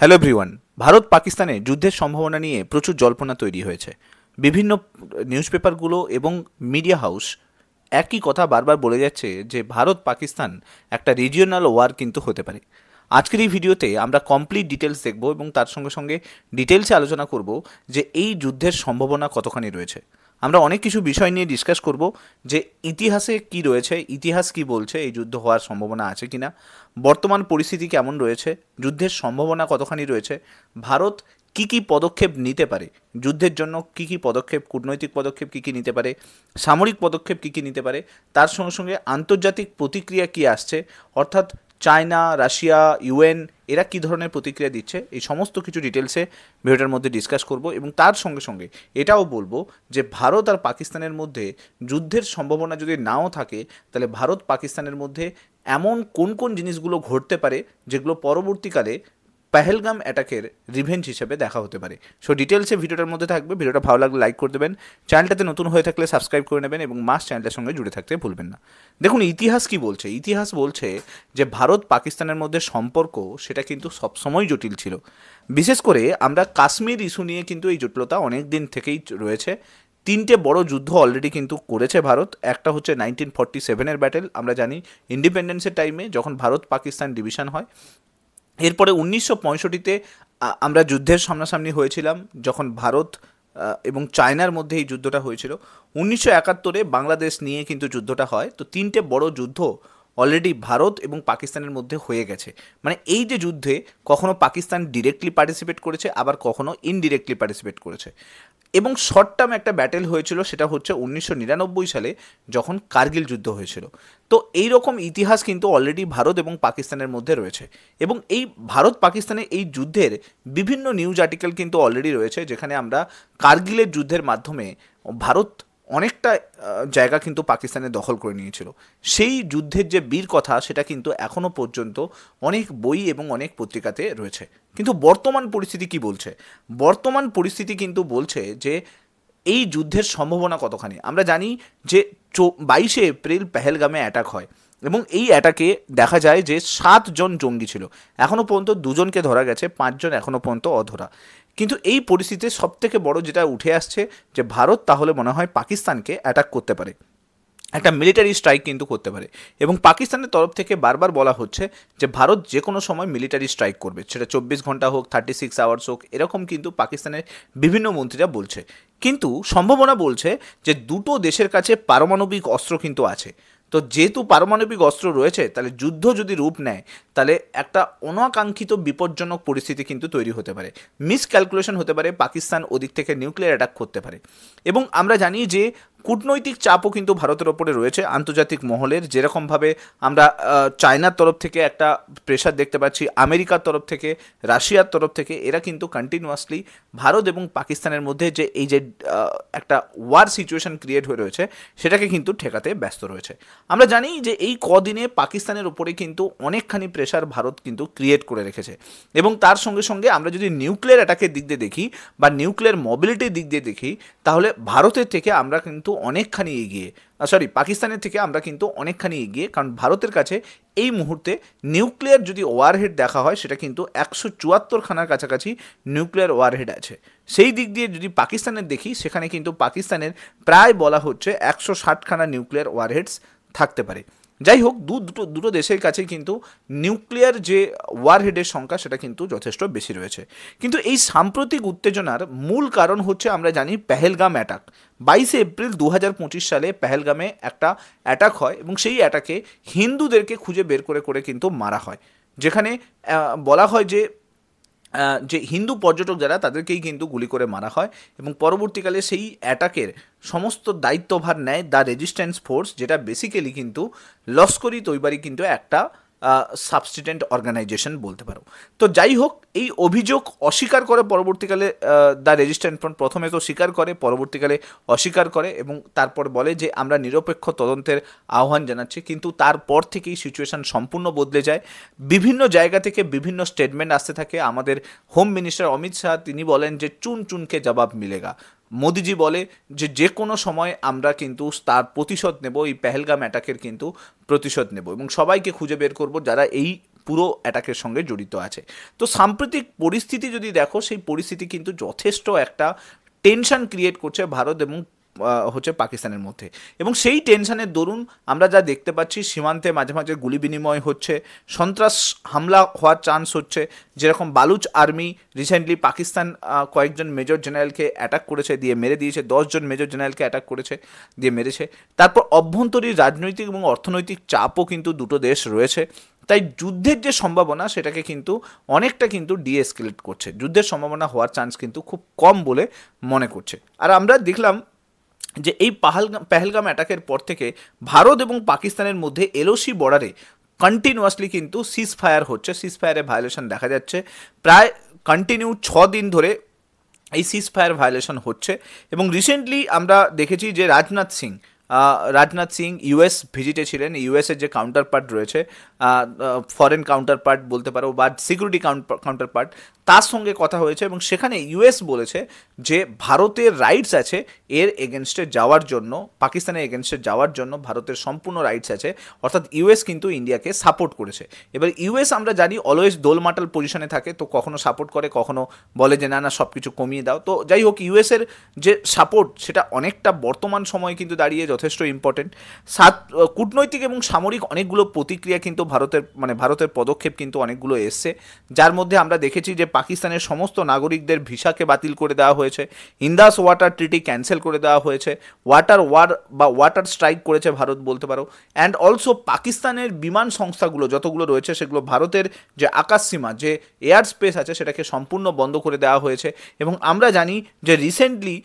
Hello everyone. Bharat পাকিস্তানে যুদ্ধের সম্ভাবনা নিয়ে প্রচুর জল্পনা তৈরি হয়েছে। বিভিন্ন নিউজ পেপারগুলো এবং মিডিয়া হাউস একই কথা বারবার বলে যাচ্ছে যে ভারত পাকিস্তান একটা রিজিওনাল ওয়ার কিন্তু হতে পারে। আজকের এই ভিডিওতে আমরা কমপ্লিট ডিটেলস দেখব এবং তার সঙ্গে সঙ্গে ডিটেলসে আলোচনা করব যে এই যুদ্ধের সম্ভাবনা কতখানি রয়েছে। আমরা অনেক কিছু বিষয় নিয়ে ডিসকাস করব যে ইতিহাসে কি রয়েছে, ইতিহাস কি বলছে, এই যুদ্ধ হওয়ার সম্ভাবনা আছে কিনা, বর্তমান পরিস্থিতি কেমন রয়েছে, যুদ্ধের সম্ভাবনা কতখানি রয়েছে, ভারত কি কি পদক্ষেপ নিতে পারে, যুদ্ধের জন্য কি কি পদক্ষেপ, কূটনৈতিক পদক্ষেপ কি কি নিতে পারে, সামরিক পদক্ষেপ কি কি নিতে পারে, তার সঙ্গে সঙ্গে আন্তর্জাতিক প্রতিক্রিয়া কি আসছে, অর্থাৎ চায়না, রাশিয়া, ইউএন এরা কী ধরনের প্রতিক্রিয়া দিচ্ছে, এই সমস্ত কিছু ডিটেলসে ভিডিওটার মধ্যে ডিসকাস করব এবং তার সঙ্গে সঙ্গে এটাও বলবো যে ভারত আর পাকিস্তানের মধ্যে যুদ্ধের সম্ভাবনা যদি নাও থাকে তাহলে ভারত পাকিস্তানের মধ্যে এমন কোন কোন জিনিসগুলো ঘটতে পারে যেগুলো পরবর্তীকালে পেহেলগাম অ্যাটাকের রিভেঞ্জ হিসেবে দেখা হতে পারে। সো ডিটেলসে ভিডিওটার মধ্যে থাকবে। ভিডিওটা ভালো লাগলে লাইক করে দেবেন, চ্যানেলটাতে নতুন হয়ে থাকলে সাবস্ক্রাইব করে নেবেন এবং মাস চ্যানেলটার সঙ্গে জুড়ে থাকতে ভুলবেন না। দেখুন ইতিহাস কি বলছে। ইতিহাস বলছে যে ভারত পাকিস্তানের মধ্যে সম্পর্ক সেটা কিন্তু সবসময় জটিল ছিল। বিশেষ করে আমরা কাশ্মীর ইস্যু নিয়ে কিন্তু এই জটিলতা অনেক দিন থেকেই রয়েছে। তিনটে বড় যুদ্ধ অলরেডি কিন্তু করেছে ভারত। একটা হচ্ছে 1947-এর ব্যাটেল, আমরা জানি ইন্ডিপেন্ডেন্সের টাইমে যখন ভারত পাকিস্তান ডিভিশন হয়। এরপরে 1965-তে আমরা যুদ্ধের সামনাসামনি হয়েছিলাম যখন ভারত এবং চায়নার মধ্যে এই যুদ্ধটা হয়েছিল। 1971-এ বাংলাদেশ নিয়ে কিন্তু যুদ্ধটা হয়। তো তিনটে বড় যুদ্ধ অলরেডি ভারত এবং পাকিস্তানের মধ্যে হয়ে গেছে। মানে এই যে যুদ্ধে কখনো পাকিস্তান ডিরেক্টলি পার্টিসিপেট করেছে, আবার কখনো ইনডিরেক্টলি পার্টিসিপেট করেছে। এবং শর্ট টার্ম একটা ব্যাটেল হয়েছিল, সেটা হচ্ছে 1999 সালে যখন কার্গিল যুদ্ধ হয়েছিল। তো এই রকম ইতিহাস কিন্তু অলরেডি ভারত এবং পাকিস্তানের মধ্যে রয়েছে এবং এই ভারত পাকিস্তানের এই যুদ্ধের বিভিন্ন নিউজ আর্টিকেল কিন্তু অলরেডি রয়েছে, যেখানে আমরা কার্গিলের যুদ্ধের মাধ্যমে ভারত অনেকটা জায়গা কিন্তু পাকিস্তানে দখল করে নিয়েছিল। সেই যুদ্ধের যে বীর কথা সেটা কিন্তু এখনও পর্যন্ত অনেক বই এবং অনেক পত্রিকাতে রয়েছে। কিন্তু বর্তমান পরিস্থিতি কি বলছে? বর্তমান পরিস্থিতি কিন্তু বলছে যে এই যুদ্ধের সম্ভাবনা কতখানি। আমরা জানি যে 22শে এপ্রিল পেহেলগামে অ্যাটাক হয় এবং এই অ্যাটাকে দেখা যায় যে 7 জন জঙ্গি ছিল। এখনও পর্যন্ত 2 জনকে ধরা গেছে, 5 জন এখনও পর্যন্ত অধরা। কিন্তু এই পরিস্থিতিতে সবথেকে বড় যেটা উঠে আসছে যে ভারত তাহলে মনে হয় পাকিস্তানকে অ্যাটাক করতে পারে, একটা মিলিটারি স্ট্রাইক কিন্তু করতে পারে। এবং পাকিস্তানের তরফ থেকে বারবার বলা হচ্ছে যে ভারত যে কোনো সময় মিলিটারি স্ট্রাইক করবে, সেটা 24 ঘন্টা হোক, 36 আওয়ার্স হোক, এরকম কিন্তু পাকিস্তানের বিভিন্ন মন্ত্রীরা বলছে। কিন্তু সম্ভাবনা বলছে যে দুটো দেশের কাছে পারমাণবিক অস্ত্র কিন্তু আছে। তো যেহেতু পারমাণবিক অস্ত্র রয়েছে, তাহলে যুদ্ধ যদি রূপ নেয় তাহলে একটা অনাকাঙ্ক্ষিত বিপজ্জনক পরিস্থিতি কিন্তু তৈরি হতে পারে, মিসক্যালকুলেশন হতে পারে, পাকিস্তান ওদিক থেকে নিউক্লিয়ার অ্যাটাক করতে পারে। এবং আমরা জানি যে কূটনৈতিক চাপও কিন্তু ভারতের ওপরে রয়েছে আন্তর্জাতিক মহলের, যেরকমভাবে আমরা চায়নার তরফ থেকে একটা প্রেশার দেখতে পাচ্ছি, আমেরিকার তরফ থেকে, রাশিয়ার তরফ থেকে, এরা কিন্তু কন্টিনিউয়াসলি ভারত এবং পাকিস্তানের মধ্যে যে এই যে একটা ওয়ার সিচুয়েশন ক্রিয়েট হয়ে রয়েছে সেটাকে কিন্তু ঠেকাতে ব্যস্ত রয়েছে। আমরা জানি যে এই কদিনে পাকিস্তানের ওপরে কিন্তু অনেকখানি প্রেশার ভারত কিন্তু ক্রিয়েট করে রেখেছে। এবং তার সঙ্গে সঙ্গে আমরা যদি নিউক্লিয়ার অ্যাটাকের দিক দিয়ে দেখি বা নিউক্লিয়ার মোবিলিটির দিক দিয়ে দেখি, তাহলে ভারতের থেকে আমরা কিন্তু অনেকখানি এগিয়ে, পাকিস্তানের থেকে আমরা কিন্তু অনেকখানি এগিয়ে। কারণ ভারতের কাছে এই মুহূর্তে নিউক্লিয়ার যদি ওয়ারহেড দেখা হয় সেটা কিন্তু 174 খানার কাছাকাছি নিউক্লিয়ার ওয়ারহেড আছে। সেই দিক দিয়ে যদি পাকিস্তানের দেখি, সেখানে কিন্তু পাকিস্তানের প্রায় বলা হচ্ছে 160 খানা নিউক্লিয়ার ওয়ারহেডস থাকতে পারে। যাই হোক, দুটো দেশের কাছে কিন্তু নিউক্লিয়ার যে ওয়ারহেডের সংখ্যা সেটা কিন্তু যথেষ্ট বেশি রয়েছে। কিন্তু এই সাম্প্রতিক উত্তেজনার মূল কারণ হচ্ছে আমরা জানি পেহেলগাম অ্যাটাক। 22শে এপ্রিল 2025 সালে পেহেলগামে একটা অ্যাটাক হয় এবং সেই অ্যাটাকে হিন্দুদেরকে খুঁজে বের করে করে কিন্তু মারা হয়, যেখানে বলা হয় যে হিন্দু পর্যটক যারা তাদেরকেই কিন্তু গুলি করে মারা হয়। এবং পরবর্তীকালে সেই অ্যাটাকের সমস্ত দায়িত্বভার নেয় দ্য রেজিস্ট্যান্স ফোর্স, যেটা বেসিক্যালি কিন্তু লস্করি তৈবারি কিন্তু একটা সাবস্টিটেন্ট অর্গানাইজেশন বলতে পারো। তো যাই হোক, এই অভিযোগ অস্বীকার করে পরবর্তীকালে দ্য রেজিস্ট্যান্স ফ্রন্ট, প্রথমে তো স্বীকার করে, পরবর্তীকালে অস্বীকার করে এবং তারপর বলে যে আমরা নিরপেক্ষ তদন্তের আহ্বান জানাচ্ছি। কিন্তু তারপর থেকেই সিচুয়েশান সম্পূর্ণ বদলে যায়। বিভিন্ন জায়গা থেকে বিভিন্ন স্টেটমেন্ট আসতে থাকে। আমাদের হোম মিনিস্টার অমিত শাহ তিনি বলেন যে চুন চুনকে জবাব মিলেগা। মোদিজি বলে যে যে কোনো সময় আমরা কিন্তু তার প্রতিশোধ নেব, এই পেহেলগাম অ্যাটাকের কিন্তু প্রতিশোধ নেব এবং সবাইকে খুঁজে বের করব যারা এই পুরো অ্যাটাকের সঙ্গে জড়িত আছে। তো সাম্প্রতিক পরিস্থিতি যদি দেখো, সেই পরিস্থিতি কিন্তু যথেষ্ট একটা টেনশন ক্রিয়েট করছে ভারত এবং হচ্ছে পাকিস্তানের মধ্যে, এবং সেই টেনশনের দরুন আমরা যা দেখতে পাচ্ছি সীমান্তে মাঝে মাঝে গুলি বিনিময় হচ্ছে, সন্ত্রাস হামলা হওয়ার চান্স হচ্ছে, যেরকম বালুচ আর্মি রিসেন্টলি পাকিস্তান কয়েকজন মেজর জেনারেলকে অ্যাটাক করেছে, দিয়ে মেরে দিয়েছে, 10জন মেজর জেনারেলকে অ্যাটাক করেছে, দিয়ে মেরেছে। তারপর অভ্যন্তরীণ রাজনৈতিক এবং অর্থনৈতিক চাপও কিন্তু দুটো দেশ রয়েছে। তাই যুদ্ধের যে সম্ভাবনা সেটাকে কিন্তু অনেকটা কিন্তু ডিএসকেলেট করছে, যুদ্ধের সম্ভাবনা হওয়ার চান্স কিন্তু খুব কম বলে মনে করছে। আর আমরা দেখলাম যে এই পেহেলগাম অ্যাটাকের পর থেকে ভারত এবং পাকিস্তানের মধ্যে এলওসি বর্ডারে কন্টিনিউয়াসলি কিন্তু সিজ ফায়ার হচ্ছে, সিজ ফায়ারে ভায়োলেশন দেখা যাচ্ছে, প্রায় কন্টিনিউ 6 দিন ধরে এই সিজ ফায়ার ভায়োলেশন হচ্ছে। এবং রিসেন্টলি আমরা দেখেছি যে রাজনাথ সিং ইউএস ভিজিটে ছিলেন। ইউএসের যে কাউন্টার পার্ট রয়েছে, ফরেন কাউন্টার পার্ট বলতে পারো বা সিকিউরিটি কাউন্টার পার্ট, তার সঙ্গে কথা হয়েছে এবং সেখানে ইউএস বলেছে যে ভারতের রাইটস আছে এর এগেনস্টে যাওয়ার জন্য, পাকিস্তানের এগেনস্টে যাওয়ার জন্য ভারতের সম্পূর্ণ রাইটস আছে, অর্থাৎ ইউএস কিন্তু ইন্ডিয়াকে সাপোর্ট করেছে। এবার ইউএস আমরা জানি অলওয়েজ দোলমাটাল পজিশনে থাকে, তো কখনো সাপোর্ট করে, কখনো বলে যে না না সব কিছু কমিয়ে দাও। তো যাই হোক, ইউএসের যে সাপোর্ট সেটা অনেকটা বর্তমান সময়ে কিন্তু দাঁড়িয়ে যথেষ্ট ইম্পর্টেন্ট। কূটনৈতিক এবং সামরিক অনেকগুলো প্রতিক্রিয়া কিন্তু ভারতের পদক্ষেপ কিন্তু অনেকগুলো এসছে, যার মধ্যে আমরা দেখেছি যে পাকিস্তানের সমস্ত নাগরিকদের ভিসাকে বাতিল করে দেওয়া হয়েছে, ইন্দাস ওয়াটার ট্রিটি ক্যান্সেল করে দেওয়া হয়েছে, ওয়াটার স্ট্রাইক করেছে ভারত বলতে পারো। অ্যান্ড অলসো পাকিস্তানের বিমান সংস্থাগুলো যতগুলো রয়েছে সেগুলো ভারতের যে আকাশ সীমা, যে এয়ার স্পেস আছে সেটাকে সম্পূর্ণ বন্ধ করে দেওয়া হয়েছে। এবং আমরা জানি যে রিসেন্টলি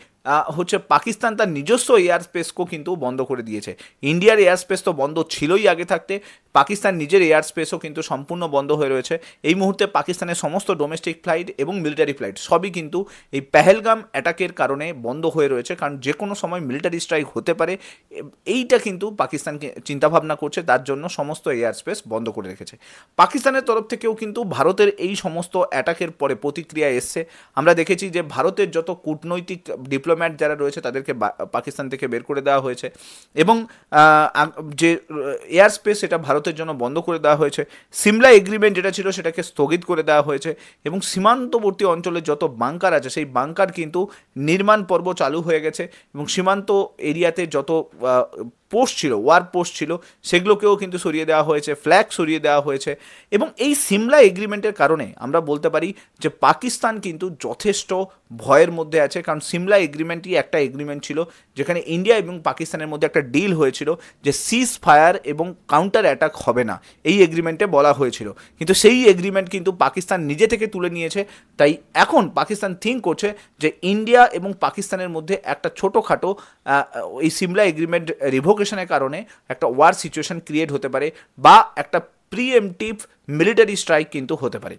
হচ্ছে পাকিস্তান তার নিজস্ব এয়ার স্পেসকেও কিন্তু বন্ধ করে দিয়েছে। ইন্ডিয়ার এয়ার স্পেস তো বন্ধ ছিলই আগে থাকতে, পাকিস্তান নিজের এয়ার স্পেসও কিন্তু সম্পূর্ণ বন্ধ হয়ে রয়েছে। এই মুহূর্তে পাকিস্তানের সমস্ত ডোমেস্টিক ফ্লাইট এবং মিলিটারি ফ্লাইট সবই কিন্তু এই পেহেলগাম অ্যাটাকের কারণে বন্ধ হয়ে রয়েছে, কারণ যে কোনো সময় মিলিটারি স্ট্রাইক হতে পারে, এইটা কিন্তু পাকিস্তানকে চিন্তাভাবনা করছে, তার জন্য সমস্ত এয়ার স্পেস বন্ধ করে রেখেছে। পাকিস্তানের তরফ থেকেও কিন্তু ভারতের এই সমস্ত অ্যাটাকের পরে প্রতিক্রিয়া এসছে। আমরা দেখেছি যে ভারতের যত কূটনৈতিক ডিপ্লোম্যাট যারা রয়েছে তাদেরকে পাকিস্তান থেকে বের করে দেওয়া হয়েছে, এবং যে এয়ার স্পেস সেটা ভারতের জন্য বন্ধ করে দেওয়া হয়েছে। সিমলা এগ্রিমেন্ট যেটা ছিল সেটাকে স্থগিত করে দেওয়া হয়েছে, এবং সীমান্তবর্তী অঞ্চলে যত বাংকার আছে সেই বাংকার কিন্তু নির্মাণ পর্ব চালু হয়ে গেছে, এবং সীমান্ত এরিয়াতে যত পোস্ট ছিল, ওয়ার পোস্ট ছিল, সেগুলোকেও কিন্তু সরিয়ে দেওয়া হয়েছে, ফ্ল্যাগ সরিয়ে দেওয়া হয়েছে। এবং এই সিমলা এগ্রিমেন্টের কারণে আমরা বলতে পারি যে পাকিস্তান কিন্তু যথেষ্ট ভয়ের মধ্যে আছে, কারণ সিমলা এগ্রিমেন্টই একটা এগ্রিমেন্ট ছিল যেখানে ইন্ডিয়া এবং পাকিস্তানের মধ্যে একটা ডিল হয়েছিল যে সিজ ফায়ার এবং কাউন্টার অ্যাটাক হবে না, এই এগ্রিমেন্টে বলা হয়েছিল। কিন্তু সেই এগ্রিমেন্ট কিন্তু পাকিস্তান নিজে থেকে তুলে নিয়েছে। তাই এখন পাকিস্তান থিঙ্ক করছে যে ইন্ডিয়া এবং পাকিস্তানের মধ্যে একটা ছোটোখাটো এই সিমলা এগ্রিমেন্ট রিভোকেশনের কারণে একটা ওয়ার সিচুয়েশন ক্রিয়েট হতে পারে, বা একটা প্রিএমটিভ মিলিটারি স্ট্রাইক কিন্তু হতে পারে।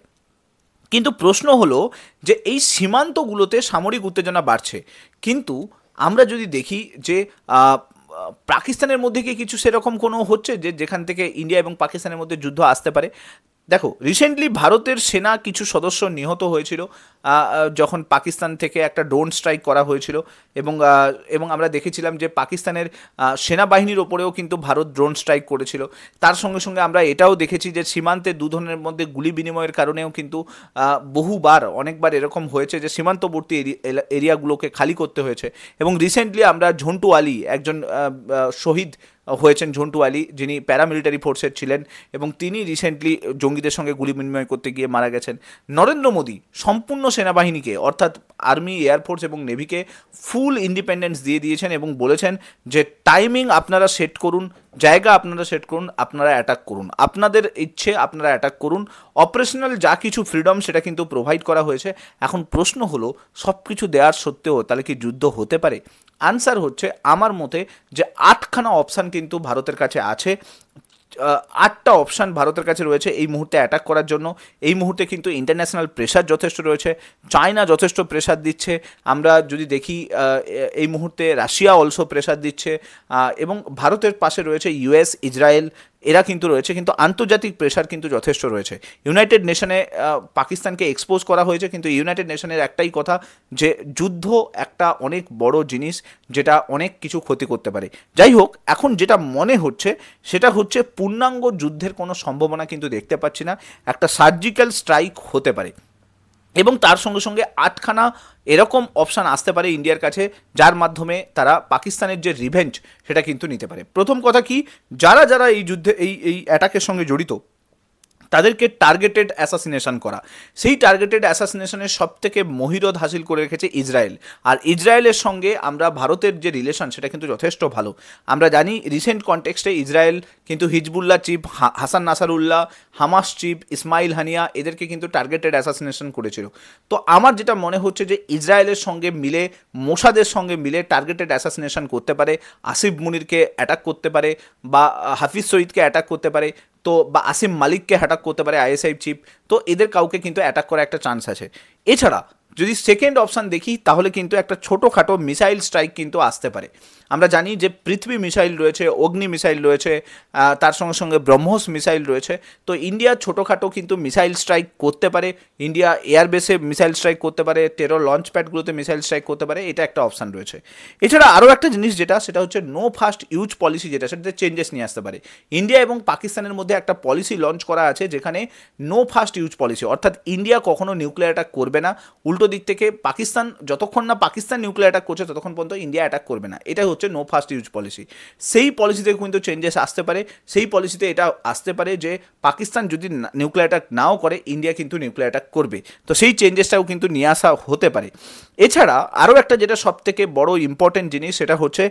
কিন্তু প্রশ্ন হলো যে এই সীমান্তগুলোতে সামরিক উত্তেজনা বাড়ছে, কিন্তু আমরা যদি দেখি যে পাকিস্তানের মধ্যে কি কিছু সেরকম কোনো হচ্ছে যেখান থেকে ইন্ডিয়া এবং পাকিস্তানের মধ্যে যুদ্ধ আসতে পারে? দেখো, রিসেন্টলি ভারতের সেনা কিছু সদস্য নিহত হয়েছিল যখন পাকিস্তান থেকে একটা ড্রোন স্ট্রাইক করা হয়েছিল, এবং আমরা দেখেছিলাম যে পাকিস্তানের সেনাবাহিনীর ওপরেও কিন্তু ভারত ড্রোন স্ট্রাইক করেছিল। তার সঙ্গে সঙ্গে আমরা এটাও দেখেছি যে সীমান্তে দুধনের মধ্যে গুলি বিনিময়ের কারণেও কিন্তু অনেকবার এরকম হয়েছে যে সীমান্তবর্তী এরিয়াগুলোকে খালি করতে হয়েছে। এবং রিসেন্টলি আমরা ঝন্টু আলী, একজন শহীদ হয়েছেন ঝন্টু আলী, যিনি প্যারামিলিটারি ফোর্সের ছিলেন, এবং তিনি রিসেন্টলি জঙ্গিদের সঙ্গে গুলি বিনিময় করতে গিয়ে মারা গেছেন। নরেন্দ্র মোদী সম্পূর্ণ সেনাবাহিনীকে, অর্থাৎ আর্মি, এয়ারফোর্স এবং নেভিকে ফুল ইন্ডিপেন্ডেন্স দিয়ে দিয়েছেন এবং বলেছেন যে টাইমিং আপনারা সেট করুন, জায়গা আপনারা সেট করুন, আপনারা অ্যাটাক করুন, আপনাদের ইচ্ছে আপনারা অ্যাটাক করুন। অপারেশনাল যা কিছু ফ্রিডম সেটা কিন্তু প্রোভাইড করা হয়েছে। এখন প্রশ্ন হলো, সব কিছু দেওয়ার সত্ত্বেও তাহলে কি যুদ্ধ হতে পারে? আনসার হচ্ছে আমার মতে যে 8খানা অপশান কিন্তু ভারতের কাছে আছে। 8টা অপশান ভারতের কাছে রয়েছে এই মুহূর্তে অ্যাটাক করার জন্য। এই মুহূর্তে কিন্তু ইন্টারন্যাশনাল প্রেশার যথেষ্ট রয়েছে, চায়না যথেষ্ট প্রেশার দিচ্ছে। আমরা যদি দেখি এই মুহূর্তে রাশিয়া অলসো প্রেশার দিচ্ছে, এবং ভারতের পাশে রয়েছে ইউএস, ইসরায়েল, এরা কিন্তু রয়েছে, কিন্তু আন্তর্জাতিক প্রেশার কিন্তু যথেষ্ট রয়েছে। ইউনাইটেড নেশনে পাকিস্তানকে এক্সপোজ করা হয়েছে, কিন্তু ইউনাইটেড নেশনের একটাই কথা যে যুদ্ধ একটা অনেক বড় জিনিস যেটা অনেক কিছু ক্ষতি করতে পারে। যাই হোক, এখন যেটা মনে হচ্ছে সেটা হচ্ছে পূর্ণাঙ্গ যুদ্ধের কোনো সম্ভাবনা কিন্তু দেখতে পাচ্ছি না, একটা সার্জিক্যাল স্ট্রাইক হতে পারে এবং তার সঙ্গে সঙ্গে 8খানা এরকম অপশান আসতে পারে ইন্ডিয়ার কাছে, যার মাধ্যমে তারা পাকিস্তানের যে রিভেঞ্জ সেটা কিন্তু নিতে পারে। প্রথম কথা কি, যারা যারা এই যুদ্ধে এই অ্যাটাকের সঙ্গে জড়িত তাদেরকে টার্গেটেড অ্যাসাসিনেশন করা, সেই টার্গেটেড অ্যাসাসিনেশনের সব থেকে মহিরদ হাসিল করে রেখেছে ইসরায়েল। আর ইসরায়েলের সঙ্গে আমরা ভারতের যে রিলেশন সেটা কিন্তু যথেষ্ট ভালো। আমরা জানি রিসেন্ট কনটেক্সটে ইসরায়েল কিন্তু Hezbollah chief Hassan Nasrallah, Hamas chief Ismail Haniyeh এদেরকে কিন্তু টার্গেটেড অ্যাসাসিনেশন করেছিল। তো আমার যেটা মনে হচ্ছে যে ইসরায়েলের সঙ্গে মিলে, মোসাদের সঙ্গে মিলে টার্গেটেড অ্যাসাসিনেশন করতে পারে, আসিফ মুনিরকে অ্যাটাক করতে পারে বা হাফিজ সঈদকে অ্যাটাক করতে পারে, তো বা আসিম মালিককে অ্যাটাক করতে পারে আইএসআই চিফ। তো এদের কাউকে কিন্তু অ্যাটাক করার একটা চান্স আছে। এছাড়া যদি সেকেন্ড অপশান দেখি তাহলে কিন্তু একটা ছোটোখাটো মিসাইল স্ট্রাইক কিন্তু আসতে পারে। আমরা জানি যে পৃথিবী মিসাইল রয়েছে, অগ্নি মিসাইল রয়েছে, তার সঙ্গে সঙ্গে ব্রহ্মোস মিসাইল রয়েছে। তো ইন্ডিয়া ছোটোখাটো কিন্তু মিসাইল স্ট্রাইক করতে পারে, ইন্ডিয়া এয়ারবেসে মিসাইল স্ট্রাইক করতে পারে, টেরর লঞ্চ প্যাডগুলোতে মিসাইল স্ট্রাইক করতে পারে, এটা একটা অপশান রয়েছে। এছাড়া আরও একটা জিনিস সেটা হচ্ছে নো ফার্স্ট ইউজ পলিসি, সেটাতে চেঞ্জেস নিয়ে আসতে পারে। ইন্ডিয়া এবং পাকিস্তানের মধ্যে একটা পলিসি লঞ্চ করা আছে যেখানে নো ফার্স্ট ইউজ পলিসি, অর্থাৎ ইন্ডিয়া কখনো নিউক্লিয়ার অ্যাটাক করবে না, উল্টো দিক থেকে পাকিস্তান যতক্ষণ না পাকিস্তান নিউক্লিয়ার অ্যাটাক করছে ততক্ষণ পর্যন্ত ইন্ডিয়া অ্যাটাক করবে না। এটা হচ্ছে নো ফার্স্ট ইউজ পলিসি। সেই পলিসিতে কিন্তু চেঞ্জেস আসতে পারে। সেই পলিসিতে এটা আসতে পারে যে পাকিস্তান যদি নিউক্লিয়ার অ্যাটাক নাও করে, ইন্ডিয়া কিন্তু নিউক্লিয়ার অ্যাটাক করবে। তো সেই চেঞ্জেসটাও কিন্তু নিয়ে আসা হতে পারে। এছাড়া আরও একটা যেটা সবথেকে বড় ইম্পর্টেন্ট জিনিস সেটা হচ্ছে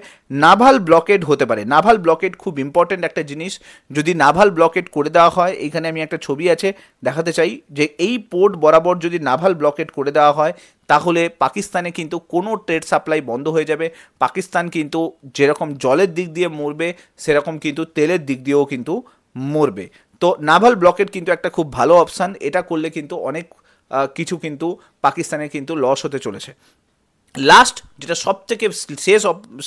নাভাল ব্লকেড হতে পারে। নাভাল ব্লকেড খুব ইম্পর্টেন্ট একটা জিনিস। যদি নাভাল ব্লকেড করে দেওয়া হয়, এইখানে আমি একটা ছবি আছে দেখাতে চাই, যে এই পোর্ট বরাবর যদি নাভাল ব্লকেড করে দেওয়া হয় তাহলে পাকিস্তানে কিন্তু কোনো ট্রেড সাপ্লাই বন্ধ হয়ে যাবে। পাকিস্তান কিন্তু যেরকম জলের দিক দিয়ে মরবে সেরকম কিন্তু তেলের দিক দিয়েও কিন্তু মরবে। তো নাভাল ব্লকেড কিন্তু একটা খুব ভালো অপশান। এটা করলে কিন্তু অনেক কিছু কিন্তু পাকিস্তানের কিন্তু লস হতে চলেছে। লাস্ট যেটা সব থেকে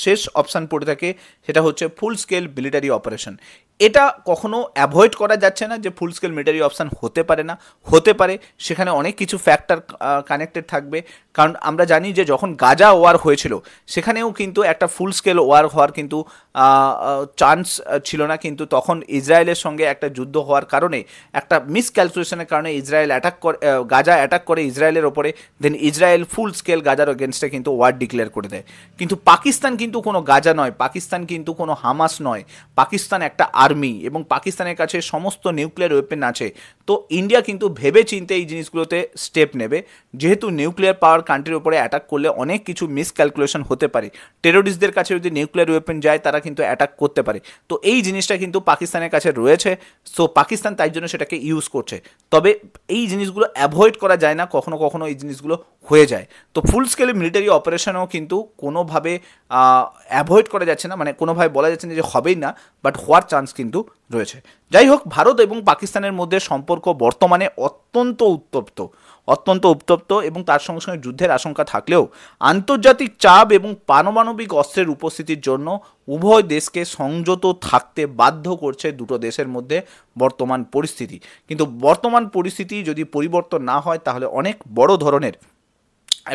শেষ অপশান পড়ে থাকে সেটা হচ্ছে ফুল স্কেল মিলিটারি অপারেশন। এটা কখনো অ্যাভয়েড করা যাচ্ছে না যে ফুল স্কেল মিলিটারি অপশান হতে পারে না, হতে পারে। সেখানে অনেক কিছু ফ্যাক্টর কানেক্টেড থাকবে, কারণ আমরা জানি যে যখন গাজা ওয়ার হয়েছিল সেখানেও কিন্তু একটা ফুল স্কেল ওয়ার হওয়ার কিন্তু চান্স ছিল না, কিন্তু তখন ইসরায়েলের সঙ্গে একটা যুদ্ধ হওয়ার কারণে, একটা মিসক্যালকুলেশনের কারণে ইসরায়েল গাজা অ্যাটাক করে ইসরায়েলের ওপরে, দেন ইসরায়েল ফুল স্কেল গাজার এগেনস্টে কিন্তু ওয়ার ডিক্লেয়ার করে দেয়। কিন্তু পাকিস্তান কিন্তু কোনো গাজা নয়, পাকিস্তান কিন্তু কোনো হামাস নয়, পাকিস্তান একটা আর্মি এবং পাকিস্তানের কাছে সমস্ত নিউক্লিয়ার ওয়েপেন আছে। তো ইন্ডিয়া কিন্তু ভেবে চিন্তে এই জিনিসগুলোতে স্টেপ নেবে, যেহেতু নিউক্লিয়ার পাওয়ার কান্ট্রির উপরে অ্যাটাক করলে অনেক কিছু মিসক্যালকুলেশন হতে পারে। টেরোরিস্টদের কাছে যদি নিউক্লিয়ার ওয়েপেন যায় তারা কিন্তু অ্যাটাক করতে পারে। তো এই জিনিসটা কিন্তু পাকিস্তানের কাছে রয়েছে, সো পাকিস্তান তাই জন্য সেটাকে ইউজ করছে। তবে এই জিনিসগুলো অ্যাভয়েড করা যায় না, কখনো কখনো এই জিনিসগুলো হয়ে যায়। তো ফুল স্কেলে মিলিটারি অপারেশনও কিন্তু কোনোভাবে অ্যাভয়েড করা যাচ্ছে না, মানে কোনোভাবে বলা যাচ্ছে না যে হবেই না, বাট হওয়ার চান্স কিন্তু রয়েছে। যাই হোক, ভারত এবং পাকিস্তানের মধ্যে সম্পর্ক বর্তমানে অত্যন্ত উত্তপ্ত এবং তার সঙ্গে সঙ্গে যুদ্ধের আশঙ্কা থাকলেও আন্তর্জাতিক চাপ এবং পারমাণবিক অস্ত্রের উপস্থিতির জন্য উভয় দেশকে সংযত থাকতে বাধ্য করছে দুটো দেশের মধ্যে বর্তমান পরিস্থিতি। কিন্তু বর্তমান পরিস্থিতি যদি পরিবর্তন না হয় তাহলে অনেক বড় ধরনের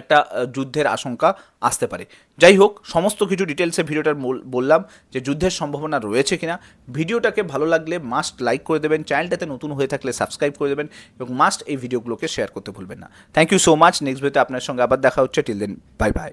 একটা যুদ্ধের আশঙ্কা আসতে পারে। যাই হোক, সমস্ত কিছু ডিটেলসে ভিডিওটার বললাম যে যুদ্ধের সম্ভাবনা রয়েছে কিনা। ভিডিওটাকে ভালো লাগলে মাস্ট লাইক করে দেবেন, চ্যানেলটাতে নতুন হয়ে থাকলে সাবস্ক্রাইব করে দেবেন এবং মাস্ট এই ভিডিওগুলোকে শেয়ার করতে ভুলবেন না। Thank you so much. Next ভিডিওতে আপনার সঙ্গে আবার দেখা হচ্ছে। Till then, bye by.